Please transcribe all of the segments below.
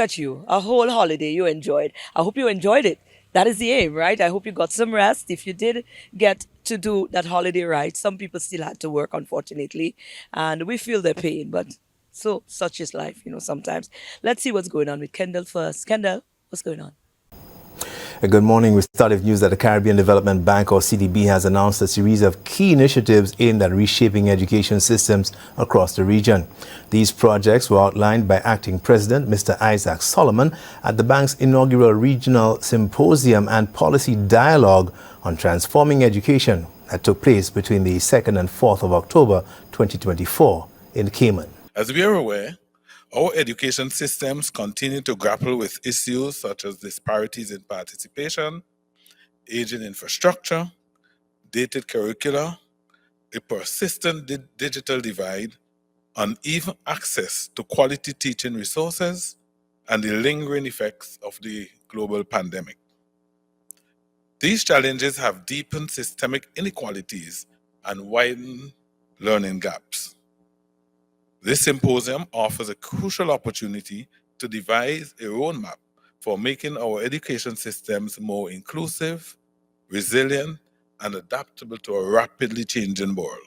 at you, a whole holiday you enjoyed. I hope you enjoyed it. That is the aim, right? I hope you got some rest. If you did get to do that holiday right, some people still had to work, unfortunately, and we feel their pain, but such is life, sometimes. Let's see what's going on with Kendall first. Kendall, what's going on? Good morning. We start with news that the Caribbean Development Bank, or CDB, has announced a series of key initiatives aimed at reshaping education systems across the region. These projects were outlined by Acting President Mr. Isaac Solomon at the bank's inaugural Regional Symposium and Policy Dialogue on Transforming Education that took place between the 2nd and 4th of October 2024 in Cayman. As we are aware, our education systems continue to grapple with issues such as disparities in participation, aging infrastructure, dated curricula, a persistent digital divide, uneven access to quality teaching resources, and the lingering effects of the global pandemic. These challenges have deepened systemic inequalities and widened learning gaps. This symposium offers a crucial opportunity to devise a roadmap for making our education systems more inclusive, resilient, and adaptable to a rapidly changing world.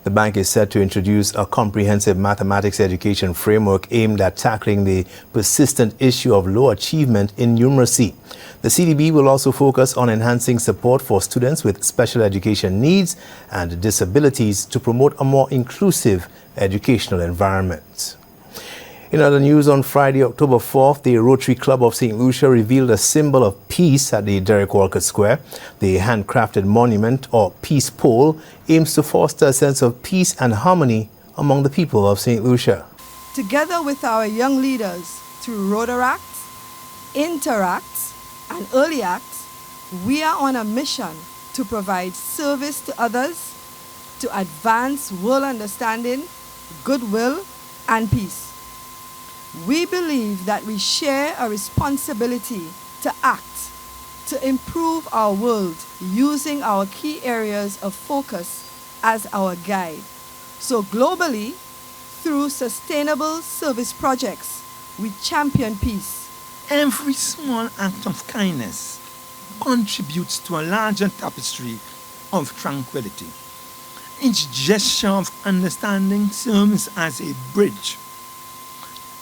The bank is set to introduce a comprehensive mathematics education framework aimed at tackling the persistent issue of low achievement in numeracy. The CDB will also focus on enhancing support for students with special education needs and disabilities to promote a more inclusive educational environment. In other news, on Friday, October 4th, the Rotary Club of St. Lucia revealed a symbol of peace at the Derek Walker Square. The handcrafted monument, or peace pole, aims to foster a sense of peace and harmony among the people of St. Lucia. Together with our young leaders through Rotaracts, Interacts, and Early Acts, we are on a mission to provide service to others, to advance world understanding, goodwill, and peace. We believe that we share a responsibility to act, to improve our world using our key areas of focus as our guide. So globally, through sustainable service projects, we champion peace. Every small act of kindness contributes to a larger tapestry of tranquility. Each gesture of understanding serves as a bridge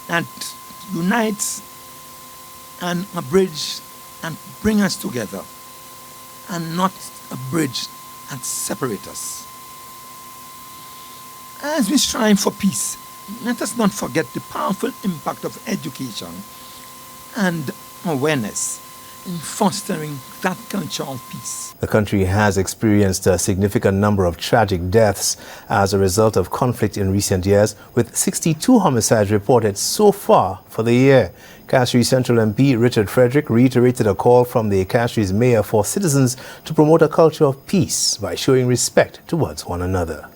that unites and a bridge and bring us together, and not a bridge that separates us. As we strive for peace, let us not forget the powerful impact of education and awareness in fostering that culture of peace. The country has experienced a significant number of tragic deaths as a result of conflict in recent years, with 62 homicides reported so far for the year. Castries Central MP Richard Frederick reiterated a call from the Castries mayor for citizens to promote a culture of peace by showing respect towards one another.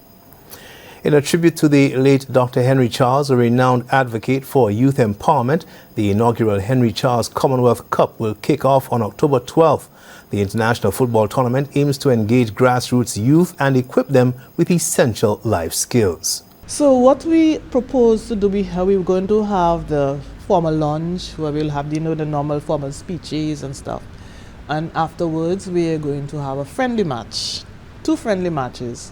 In a tribute to the late Dr. Henry Charles, a renowned advocate for youth empowerment, the inaugural Henry Charles Commonwealth Cup will kick off on October 12th. The international football tournament aims to engage grassroots youth and equip them with essential life skills. So what we propose to do, we're going to have the formal lunch where we'll have the normal formal speeches and stuff. And afterwards, we're going to have a friendly match, 2 friendly matches.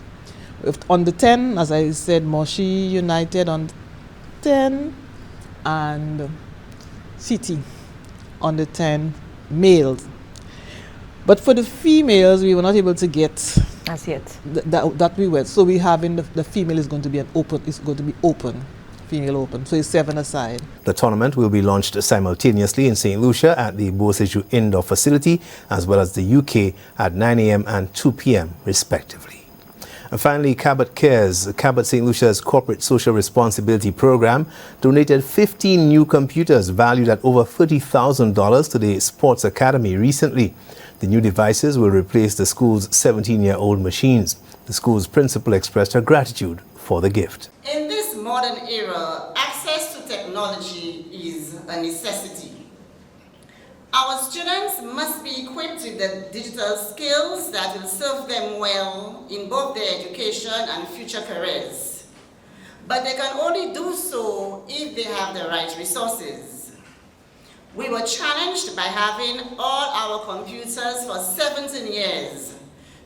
On the 10, as I said, Moshi United on 10 and City on the 10 males. But for the females, we were not able to get As yet. that we were. So we having the female is going to be open, female open. So it's 7 aside. The tournament will be launched simultaneously in St. Lucia at the Beausejour Indoor Facility, as well as the UK at 9 a.m. and 2 p.m. respectively. And finally, Cabot Cares, Cabot St. Lucia's corporate social responsibility program, donated 15 new computers valued at over $30,000 to the Sports Academy recently. The new devices will replace the school's 17-year-old machines. The school's principal expressed her gratitude for the gift. In this modern era, access to technology is a necessity. Our students must be equipped with the digital skills that will serve them well in both their education and future careers. But they can only do so if they have the right resources. We were challenged by having all our computers for 17 years.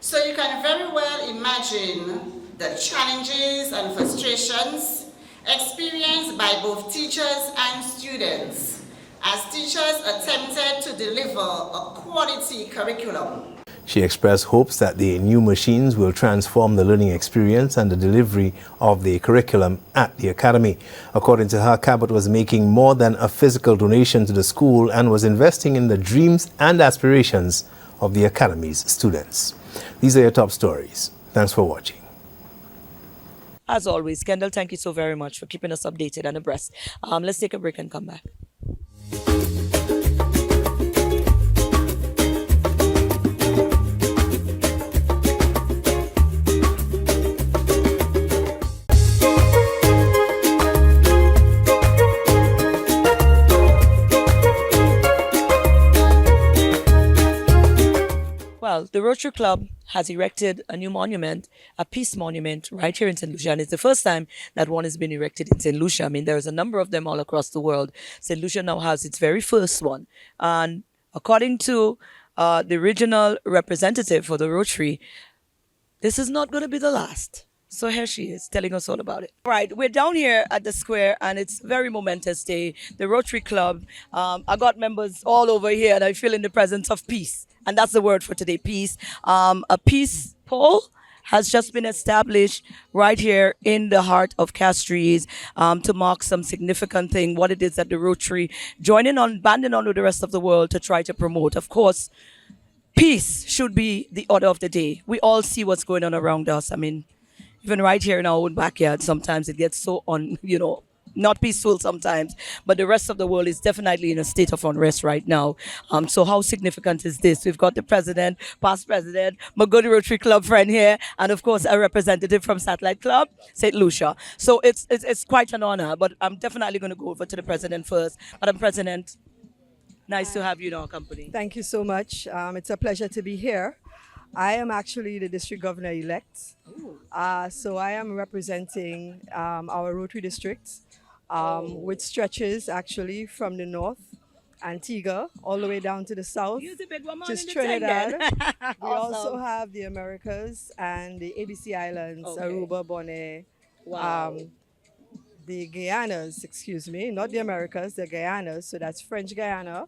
So you can very well imagine the challenges and frustrations experienced by both teachers and students as teachers attempted to deliver a quality curriculum. She expressed hopes that the new machines will transform the learning experience and the delivery of the curriculum at the academy. According to her, Cabot was making more than a physical donation to the school and was investing in the dreams and aspirations of the academy's students. These are your top stories. Thanks for watching. As always, Kendall, thank you so very much for keeping us updated and abreast. Let's take a break and come back. Well, the Rotary Club has erected a new monument, a peace monument, right here in St. Lucia. And it's the first time that one has been erected in St. Lucia. I mean, there's a number of them all across the world. St. Lucia now has its very first one. And according to the regional representative for the Rotary, this is not going to be the last. So here she is telling us all about it. Right, we're down here at the square and it's a very momentous day. The Rotary Club, I got members all over here and I feel in the presence of peace. And that's the word for today, peace. A peace pole has just been established right here in the heart of Castries to mark some significant thing, what it is that the Rotary joining on, banding on with the rest of the world to try to promote. Of course, peace should be the order of the day. We all see what's going on around us. I mean, even right here in our own backyard, sometimes it gets so not peaceful sometimes, but the rest of the world is definitely in a state of unrest right now. So how significant is this? We've got the president, past president, my good Rotary Club friend here, and of course a representative from Satellite Club, St. Lucia. So it's quite an honor, but I'm definitely going to go over to the president first. Madam President, nice to have you in our company. Thank you so much. It's a pleasure to be here. I am actually the district governor-elect. So I am representing our Rotary district, which stretches actually from the north, Antigua, all the way down to the south, which is Trinidad. We also have the Americas and the ABC Islands, Aruba, Bonaire, the Guyanas, excuse me, not the Americas, the Guyanas. So that's French Guyana,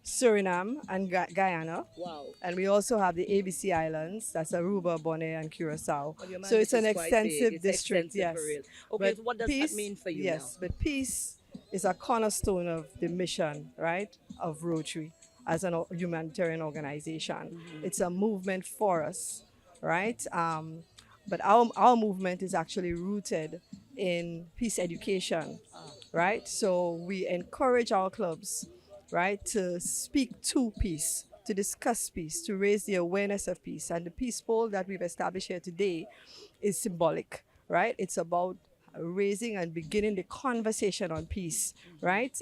Suriname, and Guyana. Wow. And we also have the ABC Islands, that's Aruba, Bonaire, and Curacao. Oh, So it's an is quite extensive big. It's district, extensive yes. for real. Okay, But so what does peace, that mean for you yes, now? but peace is a cornerstone of the mission, right, of Rotary as a humanitarian organization. It's a movement for us, right? But our movement is actually rooted in peace education, right? So we encourage our clubs, right, to speak to peace, to discuss peace, to raise the awareness of peace. And the peace pole that we've established here today is symbolic, right? It's about raising and beginning the conversation on peace, right?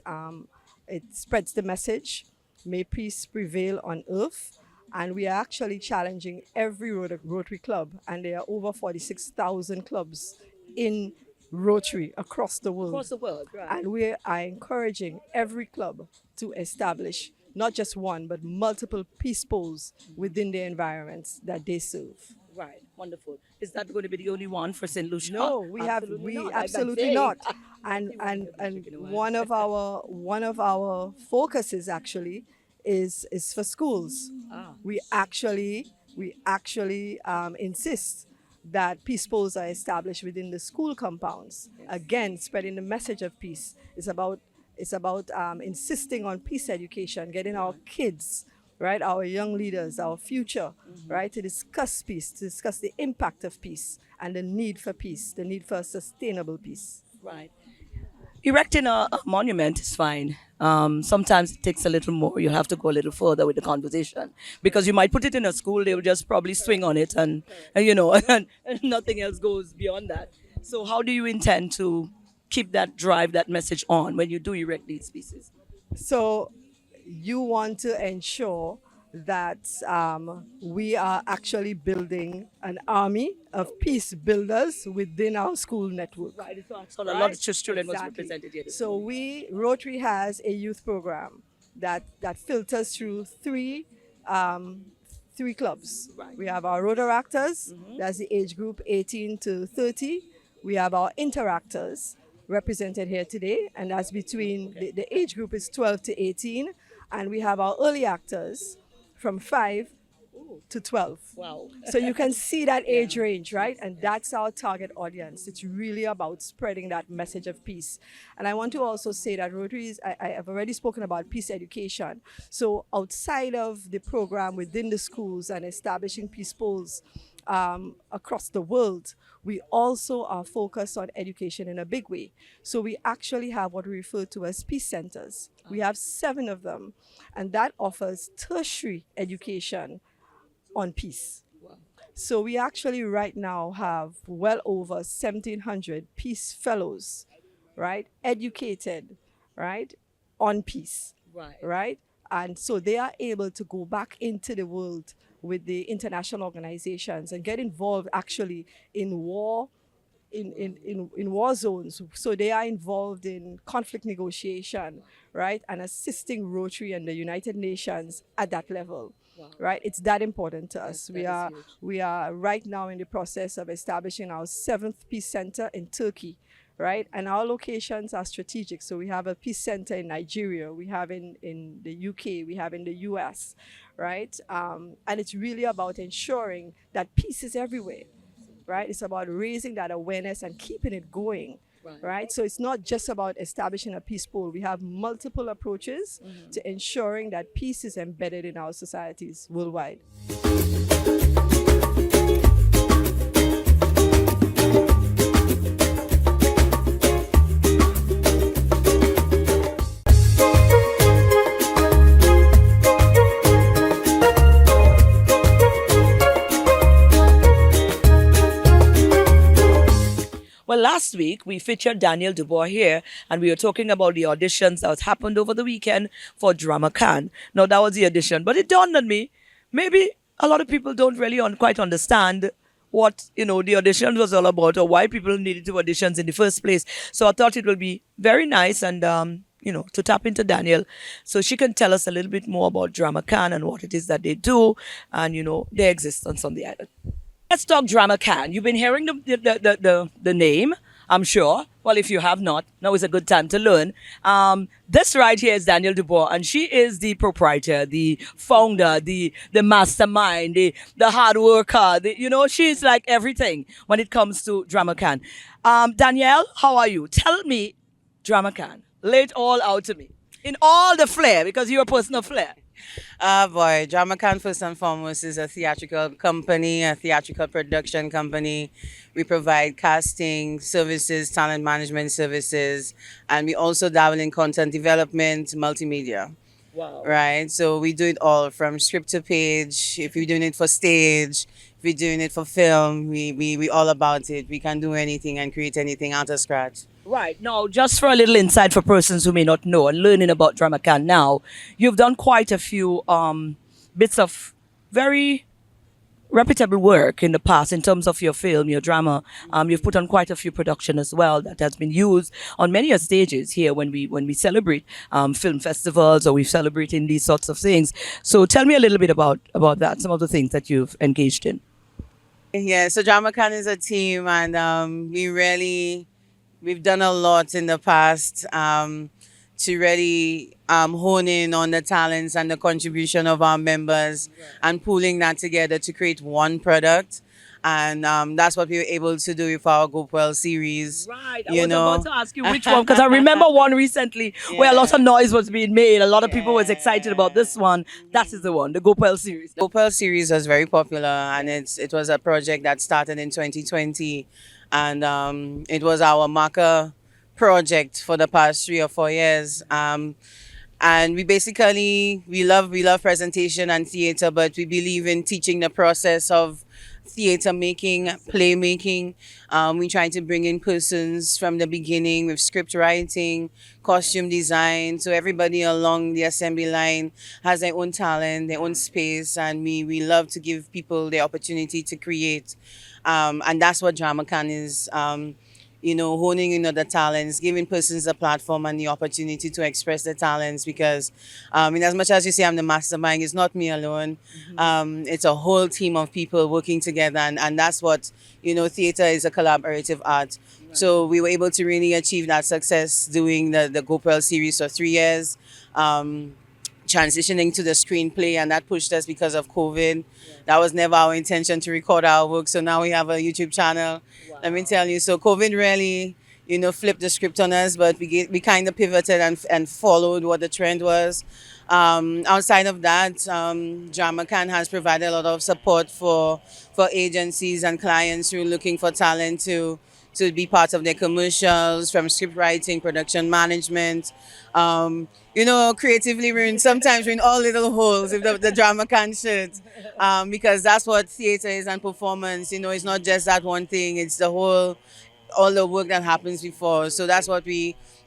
It spreads the message, may peace prevail on earth. And we are actually challenging every Rotary club, and there are over 46,000 clubs in Rotary across the world. Across the world, right. And we are encouraging every club to establish not just one, but multiple peace poles within the environments that they serve. Right, wonderful. Is that going to be the only one for St. Lucia? No, we absolutely not. And one of our focuses actually is for schools. We actually insist that peace poles are established within the school compounds. Again, spreading the message of peace. It's about insisting on peace education, getting our kids, right, our young leaders, our future, right, to discuss peace, to discuss the impact of peace and the need for peace, the need for sustainable peace. Right. Erecting a monument is fine. Sometimes it takes a little more. You have to go a little further with the conversation because you might put it in a school, they will just probably swing on it and nothing else goes beyond that. So how do you intend to keep that drive, that message on when you do erect these pieces? So you want to ensure that we are actually building an army of peace builders within our school network. Right, so a lot of children was represented here. So Rotary has a youth program, that filters through three clubs. We have our Rotaractors, that's the age group 18 to 30. We have our Interactors, represented here today, and that's between the age group is 12 to 18. And we have our early actors from 5 to 12. Wow. So you can see that age range, right? And that's our target audience. It's really about spreading that message of peace. And I want to also say that Rotary is, I have already spoken about peace education. So outside of the program within the schools and establishing peace poles across the world, we also are focused on education in a big way. So we actually have what we refer to as peace centers. We have 7 of them, and that offers tertiary education on peace. So we actually right now have well over 1,700 peace fellows, right, educated, right, on peace, right? And so they are able to go back into the world with the international organizations and get involved actually in war, in war zones. So they are involved in conflict negotiation, right, and assisting Rotary and the United Nations at that level. Right, it's that important to us. We are right now in the process of establishing our 7th peace center in Turkey, right? And our locations are strategic. So we have a peace center in Nigeria, we have in the UK, we have in the US, right? And it's really about ensuring that peace is everywhere, right? It's about raising that awareness and keeping it going. Right. So it's not just about establishing a peace pole. We have multiple approaches to ensuring that peace is embedded in our societies worldwide. Well, last week we featured Daniel Dubois here, and we were talking about the auditions that happened over the weekend for DRAMACAN. Now, that was the audition, but it dawned on me, maybe a lot of people don't really quite understand what, the audition was all about, or why people needed to auditions in the first place. So I thought it would be very nice and, to tap into Daniel so she can tell us a little bit more about DRAMACAN and what it is that they do and, their existence on the island. Let's talk DRAMACAN. You've been hearing the name, I'm sure. Well, if you have not, now is a good time to learn. This right here is Daniel Dubois, and she is the proprietor, the founder, the mastermind, the hard worker. She's like everything when it comes to DRAMACAN. Danielle, how are you? Tell me, DRAMACAN. Lay it all out to me. In all the flair, because you're a person of flair. Boy, DRAMACAN first and foremost is a theatrical company, a theatrical production company. We provide casting services, talent management services, and we also dabble in content development, multimedia. Wow. Right? So we do it all from script to page. If we're doing it for stage, if we're doing it for film, we all about it. We can do anything and create anything out of scratch. Right. Now, just for a little insight for persons who may not know and learning about DRAMACAN now, you've done quite a few bits of very reputable work in the past in terms of your film, your drama. You've put on quite a few production as well that has been used on many stages here when we celebrate film festivals or we celebrate in these sorts of things. So tell me a little bit about that, some of the things that you've engaged in. Yeah, so DRAMACAN is a team, and we've done a lot in the past to really hone in on the talents and the contribution of our members and pooling that together to create one product. And that's what we were able to do with our GoPel series. Right. I was about to ask you which one, because I remember one recently where a lot of noise was being made. A lot of people was excited about this one. That is the one, the GoPel series. The GoPel series was very popular, and it was a project that started in 2020. And it was our marker project for the past 3 or 4 years. And we love presentation and theater, but we believe in teaching the process of theater making, play making. We try to bring in persons from the beginning with script writing, costume design. So everybody along the assembly line has their own talent, their own space, and we love to give people the opportunity to create. And that's what DRAMACAN is. honing in other talents, giving persons a platform and the opportunity to express their talents. Because, in as much as you say I'm the mastermind, it's not me alone. It's a whole team of people working together, and that's what, theater is a collaborative art. So we were able to really achieve that success doing the GoPearl series for 3 years. Transitioning to the screenplay, and that pushed us because of COVID. That was never our intention to record our work, so now we have a YouTube channel. Let me tell you, so COVID really, flipped the script on us, but we kind of pivoted and followed what the trend was. Outside of that, DRAMACAN has provided a lot of support for agencies and clients who are looking for talent to be part of their commercials, from script writing, production management. Creatively sometimes we're in all little holes if the DRAMACAN should. Because that's what theater is and performance. It's not just that one thing, it's all the work that happens before. So that's what so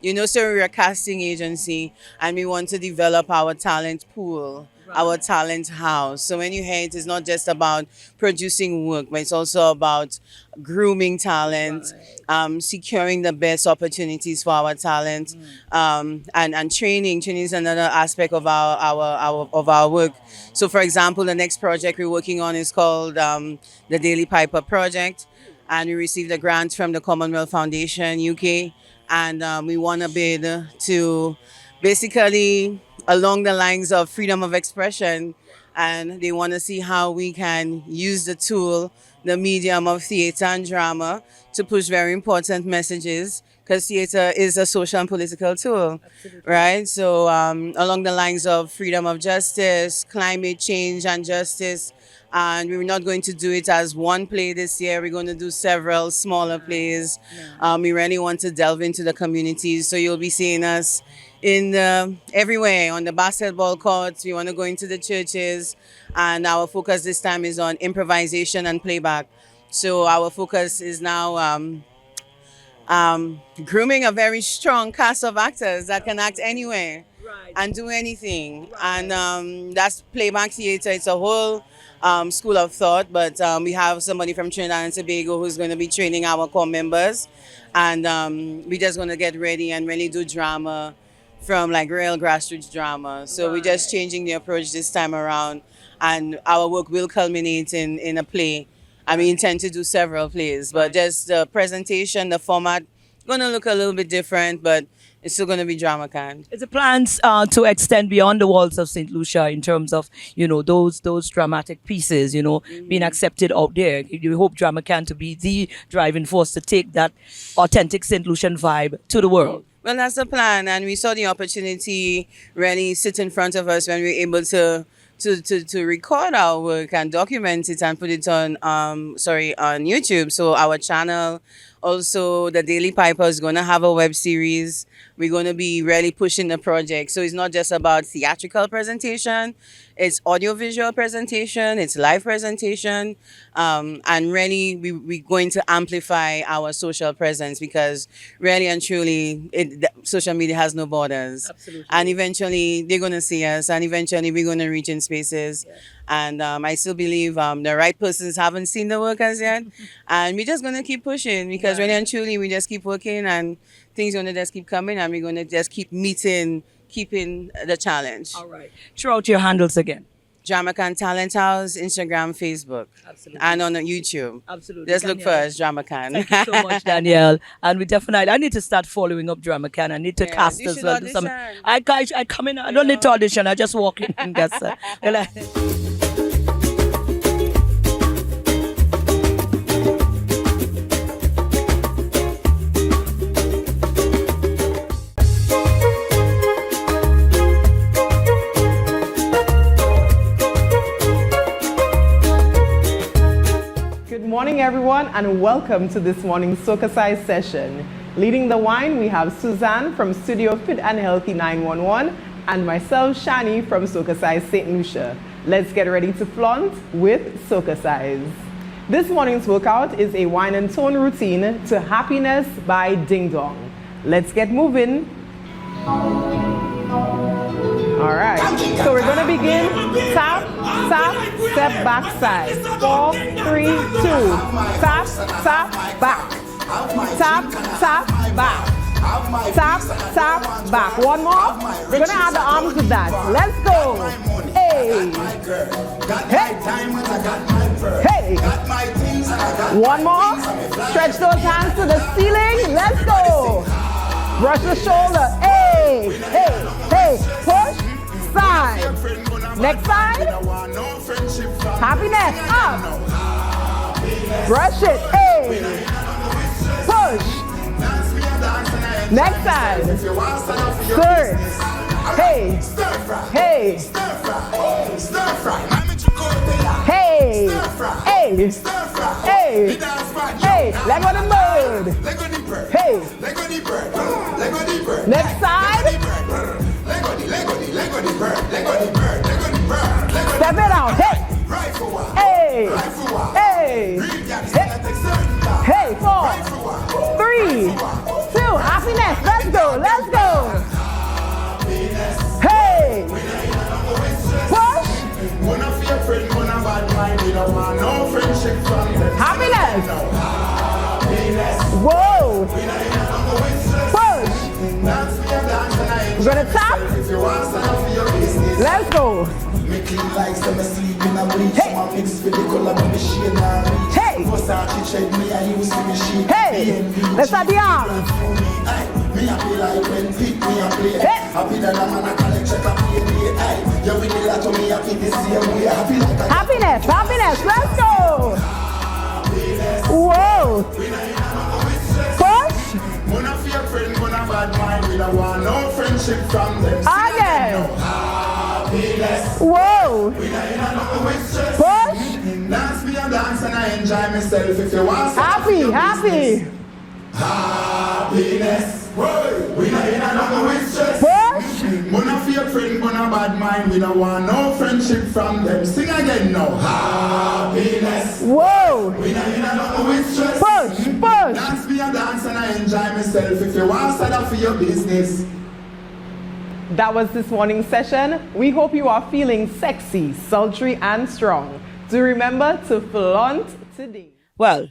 we're a casting agency, and we want to develop our talent pool, our talent house. So when you hear it's not just about producing work, but it's also about grooming talent, securing the best opportunities for our talent, and training. Training is another aspect of our work. So, for example, the next project we're working on is called the Daily Piper Project, and we received a grant from the Commonwealth Foundation UK, and we won a bid to basically along the lines of freedom of expression, and they want to see how we can use the tool, the medium of theater and drama, to push very important messages, because theater is a social and political tool. Absolutely. Right? So along the lines of freedom of justice, climate change and justice, and we're not going to do it as one play this year. We're going to do several smaller plays. We really want to delve into the communities, so you'll be seeing us in everywhere, on the basketball courts. We want to go into the churches, and our focus this time is on improvisation and playback. So our focus is now grooming a very strong cast of actors that can act anywhere and do anything. And that's playback theater. It's a whole school of thought, but we have somebody from Trinidad and Tobago who's going to be training our core members, and we're just going to get ready and really do drama from like real grassroots drama. So we're just changing the approach this time around, and our work will culminate in a play. And we intend to do several plays, but just the presentation, the format, going to look a little bit different, but it's still going to be DRAMACAN. Is the plans to extend beyond the walls of St. Lucia in terms of, those dramatic pieces, being accepted out there? You hope DRAMACAN to be the driving force to take that authentic St. Lucian vibe to the world? Well, that's the plan, and we saw the opportunity really sit in front of us when we were able to record our work and document it and put it on YouTube. So our channel, also the Daily Piper, is going to have a web series. We're going to be really pushing the project. So it's not just about theatrical presentation, it's audiovisual presentation, it's live presentation, and really we're going to amplify our social presence, because really and truly social media has no borders. Absolutely. And eventually they're going to see us, and eventually we're going to reach in spaces. Yeah. And I still believe the right persons haven't seen the work as yet, and we're just going to keep pushing, because really and truly we just keep working, and things are going to just keep coming, and we're going to just keep keeping the challenge. All right. Throw out your handles again. DRAMACAN Talent House, Instagram, Facebook. Absolutely. And on YouTube. Absolutely. Just look for us, DRAMACAN. Thank you so much, Danielle. And we definitely, I need to start following up DRAMACAN. I need to cast you as should well. audition. I come in, I don't need to audition. I just walk in and that's it. Good morning, everyone, and welcome to this morning's SocaCize session. Leading the wine, we have Suzanne from Studio Fit and Healthy 911 and myself, Shani, from SocaCize St. Lucia. Let's get ready to flaunt with SocaCize. This morning's workout is a wine and tone routine to Happiness by Ding Dong. Let's get moving. All right, so we're going to begin tap, tap, step back side. 4, 3, 2, tap, tap, back. tap, tap, back. Tap, tap, back. One more. We're gonna add the arms with that. Let's go. Hey. Hey. Hey. One more. Stretch those hands to the ceiling. Let's go. Brush the shoulder. Hey. Hey. Hey. Push. Side. Next side. Happiness. Up. Brush it. Hey. Push. Next side. Third. Hey. Hey. Hey. Hey. Hey. Hey. Leg on the bird. Hey. Next side. Step it out. Hey. Hey. Hey. Hey. 4, 3, 2. Happiness. Let's go. Let's go. Hey. Push. Happiness. Whoa. Push. We're gonna tap. Let's go. Hey. Hey. Hey. Let's start the arms. Hey. Happiness. Happiness. Let's go. Whoa. Push. Again. Whoa. Push. Happy, happy. Happiness. Push. Mona fear friend, mona bad mind. We don't want no friendship from them. Sing again now. Happiness. Whoa. We don't know with stress. Push, push. Dance me a dance and I enjoy myself. If you want to start for your business. That was this morning's session. We hope you are feeling sexy, sultry, and strong. Do remember to flaunt today. Well,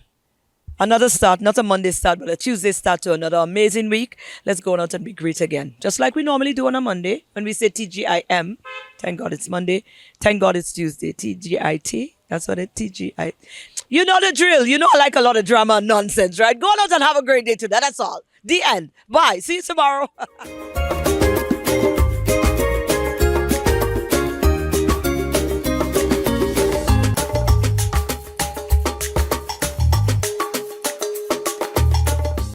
another start, not a Monday start, but a Tuesday start to another amazing week. Let's go out and be great again. Just like we normally do on a Monday when we say TGIM. Thank God it's Monday. Thank God it's Tuesday. TGIT. That's what it TGI. You know the drill. You know I like a lot of drama and nonsense, right? Go out and have a great day today. That's all. The end. Bye. See you tomorrow.